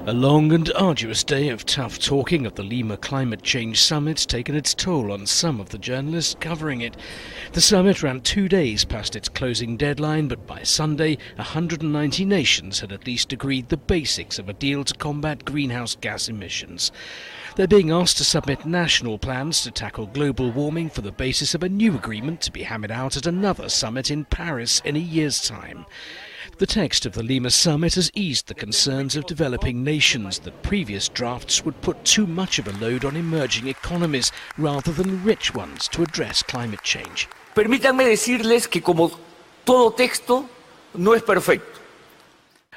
A long and arduous day of tough talking at the Lima Climate Change Summit taken its toll on some of the journalists covering it. The summit ran 2 days past its closing deadline, but by Sunday, 190 nations had at least agreed the basics of a deal to combat greenhouse gas emissions. They're being asked to submit national plans to tackle global warming for the basis of a new agreement to be hammered out at another summit in Paris in a year's time. The text of the Lima summit has eased the concerns of developing nations that previous drafts would put too much of a load on emerging economies rather than rich ones to address climate change. Permítanme decirles que como todo texto no es perfecto.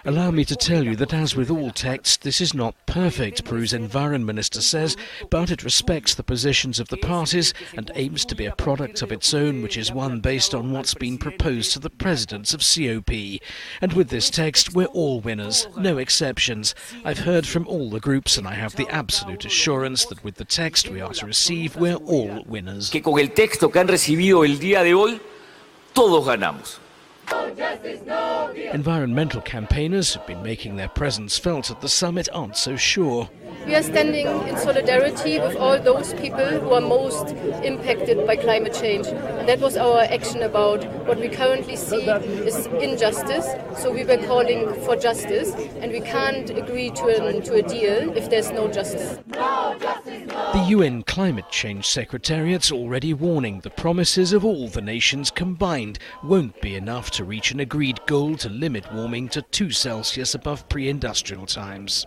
Allow me to tell you that as with all texts, this is not perfect, Peru's Environment Minister says, but it respects the positions of the parties and aims to be a product of its own, which is one based on what's been proposed to the presidents of COP. And with this text, we're all winners, no exceptions. I've heard from all the groups and I have the absolute assurance that with the text we are to receive, we're all winners. Que con el texto que han recibido el día de hoy, todos ganamos. Environmental campaigners who've been making their presence felt at the summit aren't so sure. We are standing in solidarity with all those people who are most impacted by climate change. And that was our action about what we currently see is injustice. So we were calling for justice, and we can't agree to a deal if there's no justice. The UN Climate Change Secretariat's already warning the promises of all the nations combined won't be enough to reach an agreed goal to limit warming to 2 Celsius above pre-industrial times.